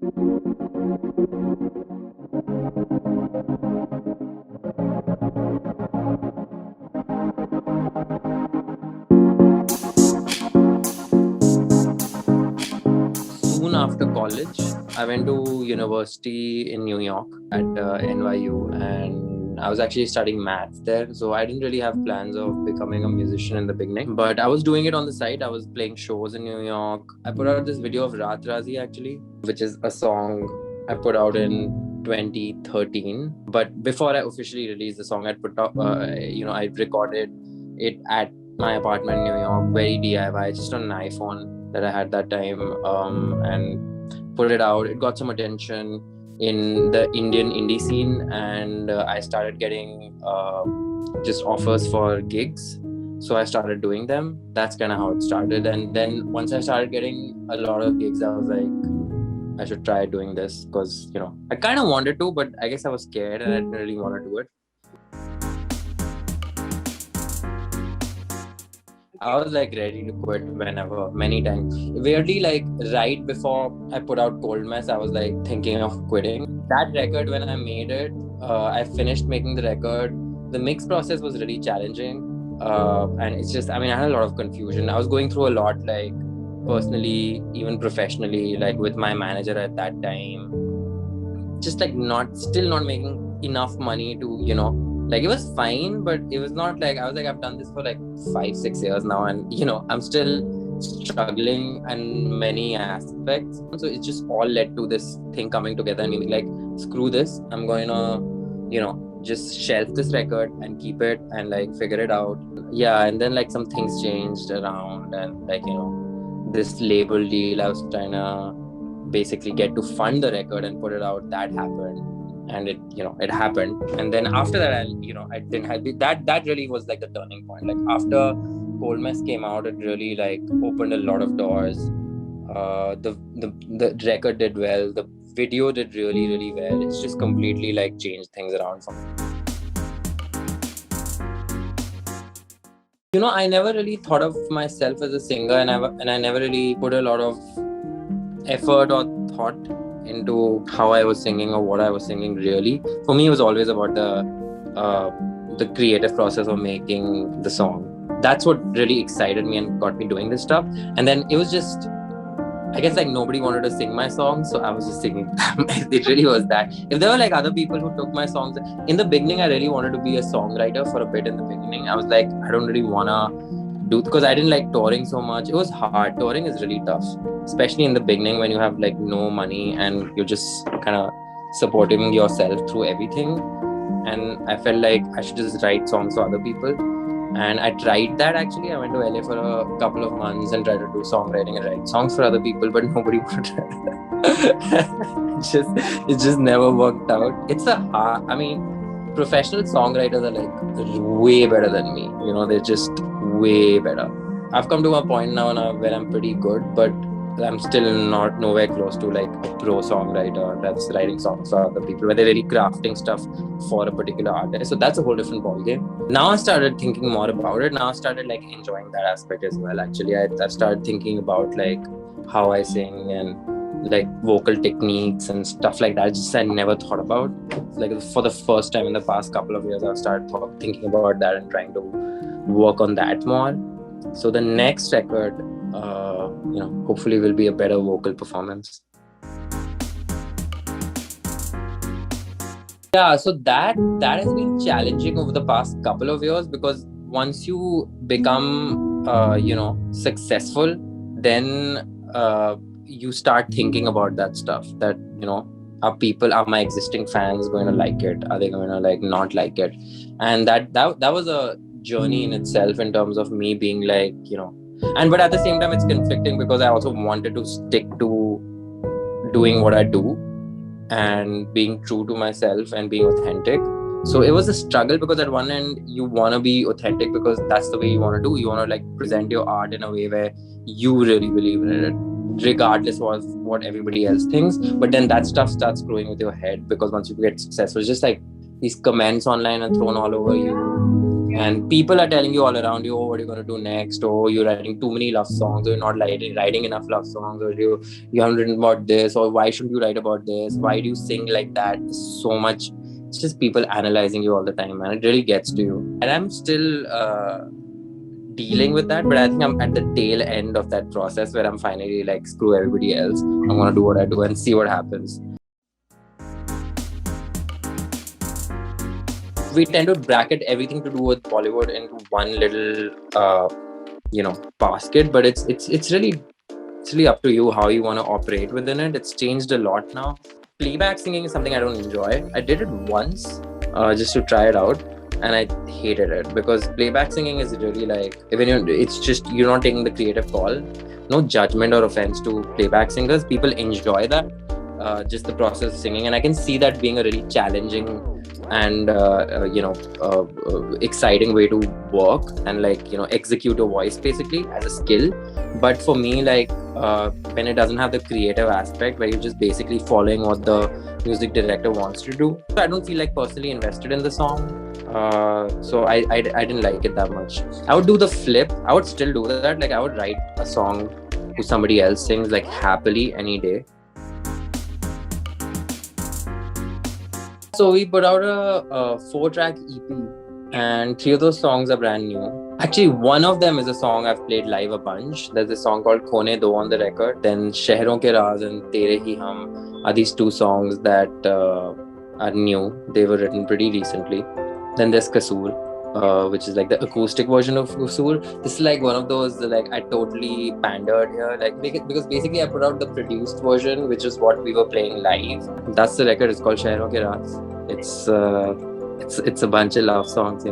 Soon after college, I went to university in New York at NYU, and I was actually studying maths there. So I didn't really have plans of becoming a musician in the beginning, but I was doing it on the side. I was playing shows in New York. I put out this video of Raat Razi actually, which is a song I put out in 2013. But before I officially released the song, I put up, I recorded it at my apartment in New York, very DIY, just on an iPhone that I had that time, and put it out. It got some attention in the Indian indie scene, and I started getting just offers for gigs. So I started doing them. That's kind of how it started. And then once I started getting a lot of gigs, I was like, I should try doing this because, I kind of wanted to, but I guess I was scared and I didn't really want to do it. I was like ready to quit whenever, many times. Weirdly, like right before I put out Cold Mess, I was like thinking of quitting. That record, when I made it, I finished making the record. The mix process was really challenging. And it's just, I had a lot of confusion. I was going through a lot, like personally, even professionally, like with my manager at that time. Just like still not making enough money to, like it was fine, but it was not like, I was like, I've done this for like 5-6 years now, and I'm still struggling in many aspects. So it just all led to this thing coming together and being like, screw this, I'm going to just shelf this record and keep it and like figure it out. Yeah, and then like some things changed around, and like this label deal I was trying to basically get to fund the record and put it out, that happened. And it happened, and then after that, I didn't have that really was like the turning point. Like after Cold Mess came out, it really like opened a lot of doors. The record did well, the video did really, really well. It's just completely like changed things around for me. I never really thought of myself as a singer, and I never really put a lot of effort or thought into how I was singing or what I was singing. Really, for me, it was always about the creative process of making the song. That's what really excited me and got me doing this stuff. And then it was just, I guess, like nobody wanted to sing my songs, so I was just singing them. It really was that. If there were like other people who took my songs, in the beginning, I really wanted to be a songwriter for a bit. In the beginning, I was like, I don't really wanna do, because I didn't like touring so much. It was hard. Touring is really tough, especially in the beginning when you have like no money and you're just kind of supporting yourself through everything. And I felt like I should just write songs for other people. And I tried that actually. I went to LA for a couple of months and tried to do songwriting and write songs for other people, but nobody wanted it just never worked out. It's a hard, professional songwriters are like way better than me. They're just way better. I've come to a point now where I'm pretty good, but I'm still nowhere close to like a pro songwriter that's writing songs for other people, where they're really crafting stuff for a particular artist. So that's a whole different ballgame. Now I started thinking more about it. Now I started like enjoying that aspect as well. Actually, I started thinking about like how I sing and like vocal techniques and stuff like that. Just I never thought about. Like for the first time in the past couple of years, I've started thinking about that and trying to work on that more. So the next record, hopefully will be a better vocal performance. Yeah, so that has been challenging over the past couple of years, because once you become, successful, then you start thinking about that stuff, that, are my existing fans going to like it? Are they going to like not like it? And that was a journey in itself, in terms of me being like, but at the same time it's conflicting, because I also wanted to stick to doing what I do and being true to myself and being authentic. So it was a struggle, because at one end you want to be authentic because that's the way you want to do. You want to like present your art in a way where you really believe in it, regardless of what everybody else thinks. But then that stuff starts growing with your head, because once you get successful, it's just like these comments online are thrown all over you. and people are telling you all around you, oh, what are you going to do next? Oh, you're writing too many love songs, or you're not writing enough love songs, or you haven't written about this, or why shouldn't you write about this? Why do you sing like that? So much. It's just people analyzing you all the time, and it really gets to you. And I'm still dealing with that, but I think I'm at the tail end of that process where I'm finally like, screw everybody else. I'm gonna do what I do and see what happens. We tend to bracket everything to do with Bollywood into one little basket, but it's really up to you how you want to operate within it. It's changed a lot now. Playback singing is something I don't enjoy. I did it once just to try it out, and I hated it because playback singing is really like, it's just you're not taking the creative call. No judgment or offense to playback singers. People enjoy that, just the process of singing, and I can see that being a really challenging and exciting way to work and execute a voice basically as a skill. But for me, when it doesn't have the creative aspect where you're just basically following what the music director wants to do, so I don't feel like personally invested in the song. So I didn't like it that much. I would do the flip. I would still do that. Like I would write a song who somebody else sings like happily any day. So we put out a 4-track EP, and 3 of those songs are brand new. Actually, one of them is a song I've played live a bunch. There's a song called Khone Do on the record. Then Shehron Ke Raaz and Tere Hi Hum are these 2 songs that are new. They were written pretty recently. Then there's Kasoor, which is like the acoustic version of Kasoor. This is like one of those I totally pandered here, because basically I put out the produced version, which is what we were playing live. That's the record. It's called Shehron Ke Raaz. It's a bunch of love songs,